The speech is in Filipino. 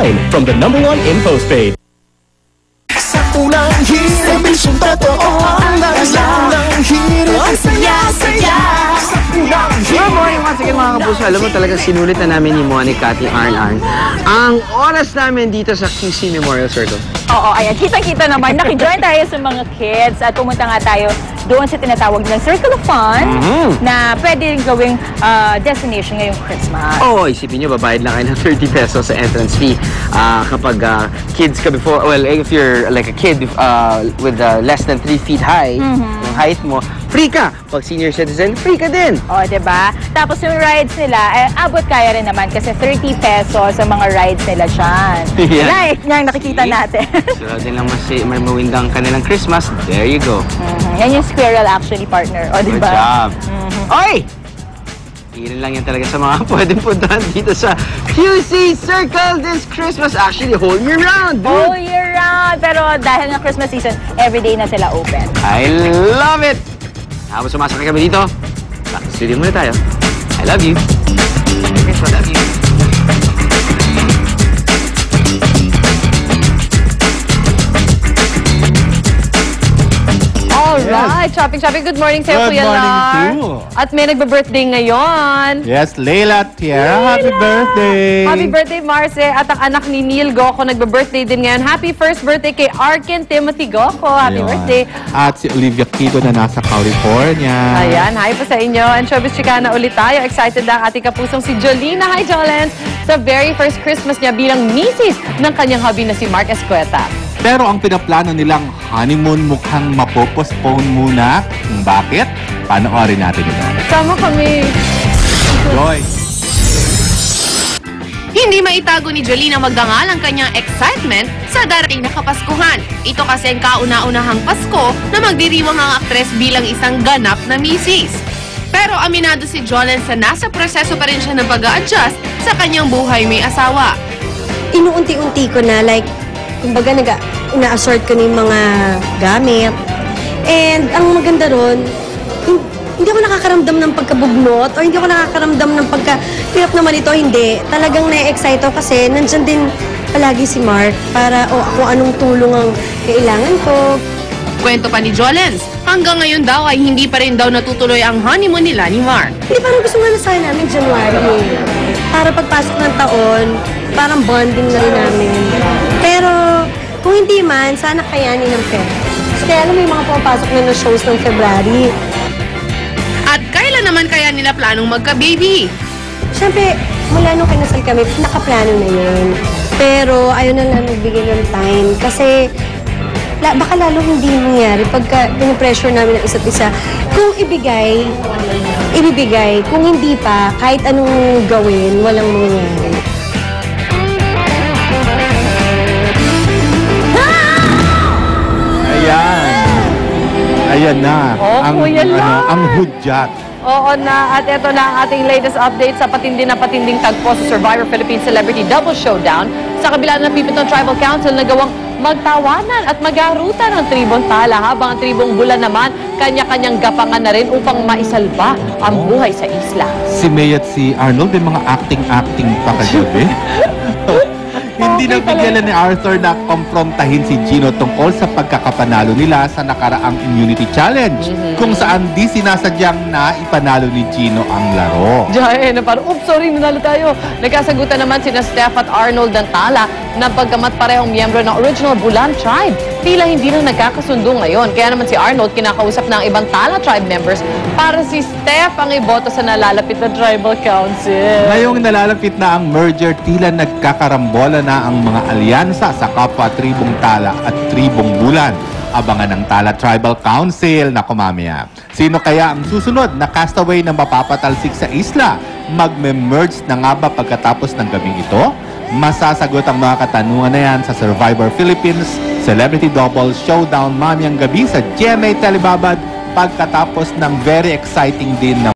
$1.99 from the #1 in postpaid. Sa unang hirit, bisyong totoo ang unang hirit. Ang saya-saya sa unang hirit. Good morning once again mga kapuso. Alam mo talaga sinulit na namin ni Monica at ni Arn ang oras namin dito sa QC Memorial Circle. Oo, ayan. Kita-kita naman. Nakijoin tayo sa mga kids at pumunta nga tayo doon sa tinatawag ng Circle of Fun na pwede rin gawing destination ngayong Christmas. Oo, isipin nyo, babayad lang kayo ng 30 pesos sa entrance fee. Kapag kids ka before, well, if you're like a kid with less than 3 feet high, yung height mo, free ka. Pag senior citizen, free ka din. O, diba? Tapos yung rides nila, abot kaya rin naman kasi 30 pesos ang mga rides nila dyan. Yeah. Like, yung nakikita natin. So, din lang may mawindang kanilang Christmas. There you go. Yan yung squirrel actually, partner. O, diba? Good job. Oy! Ilan lang yan talaga sa mga pwedeng puntahan dito sa QC Circle this Christmas. Actually, whole year round, dude. Whole year round. Pero dahil ng Christmas season, everyday na sila open. I love it! Habang sumasakay kami dito, studio muna tayo. I love you. Merry Christmas, love you. Alright, shopping. Good morning sa'yo, Kuya Lar. Good morning too. At may nagbe-birthday ngayon. Yes, Leila Tiara, happy birthday! Happy birthday, Marce. At ang anak ni Neil Goco nagbe-birthday din ngayon. Happy first birthday kay Arken Timothy Goco. Happy birthday. At si Olivia Quito na nasa California. Ayan, hi po sa inyo. And Showbiz Chicana ulit tayo. Excited na ang ating kapusong si Jolina. Hi, Jolens. Sa very first Christmas niya bilang misis ng kanyang hubby na si Mark Escueta. Pero ang pinaplano nilang honeymoon mukhang mapopostpone muna. Bakit? Panoorin natin ito. Sama kami. Joy! Hindi maitago ni Jolina Magdangal ang kanyang excitement sa darating na Kapaskuhan. Ito kasi ang kauna-unahang Pasko na magdiriwang ang aktres bilang isang ganap na misis. Pero aminado si Jolene sa nasa proseso pa rin siya ng pag-a-adjust sa kanyang buhay may asawa. Inuunti-unti ko na, like, kumbaga ina-assort ko na yung mga gamit. And ang maganda ron, hindi ako nakakaramdam ng pagkabugnot o hindi ako nakakaramdam ng pagka-hirap naman ito, hindi. Talagang na-excite ako kasi nandyan din palagi si Mark para kung anong tulong ang kailangan ko. Kwento pa ni Jolens, hanggang ngayon daw ay hindi pa rin daw natutuloy ang honeymoon nila ni Mark. Hindi, parang gusto nga na sana namin January. Para pagpasok ng taon, parang bonding na rin namin. Pero kung hindi man, sana kayanin ng pera. Kaya alam mo yung mga pumapasok na shows ng February. At kailan naman kaya nila planong magka-baby? Siyempre, mula nung kinasal kami, nakaplano na yun. Pero ayaw na lang nagbigay ng time. Kasi baka lalo hindi mangyari pagka pinipressure namin ang isa't isa. Kung ibibigay. Kung hindi pa, kahit anong gawin, walang mangyayari. Ayan na. Ang hudyat. Oo na, at ito na ang ating latest update sa patindi na patinding tagpo sa Survivor Philippines Celebrity Double Showdown. Sa kabila ng Pipitong Tribal Council na gawang magtawanan at magarutan ng tribong Tala, habang ang tribong Bulan naman kanya-kanyang gapangan na rin upang maisalba ang buhay sa isla. Si May at si Arnold, may mga acting pa kagabi. Hindi nabigyan ni Arthur na komprontahin si Gino tungkol sa pagkakapanalo nila sa nakaraang Immunity Challenge, kung saan di sinasadyang na ipanalo ni Gino ang laro. Diyan, parang, oops, sorry, nanalo tayo. Nagkasagutan naman sina Steph at Arnold ng Tala na pagkamat parehong miyembro ng original Bulan Tribe. Tila hindi lang nagkakasundo ngayon. Kaya naman si Arnold kinakausap ng ibang Tala Tribe members para si Steph ang iboto sa nalalapit na Tribal Council. Ngayong nalalapit na ang merger, tila nagkakarambola na ang mga alyansa sa kapwa tribong Tala at tribong Bulan. Abangan ng Tala Tribal Council na kumamaya. Sino kaya ang susunod na castaway na mapapatalsik sa isla? Magme-merge na nga ba pagkatapos ng gabing ito? Masasagot ang mga katanungan na yan sa Survivor Philippines Celebrity Double Showdown mamayang gabi sa GMA Telebabad pagkatapos ng very exciting din na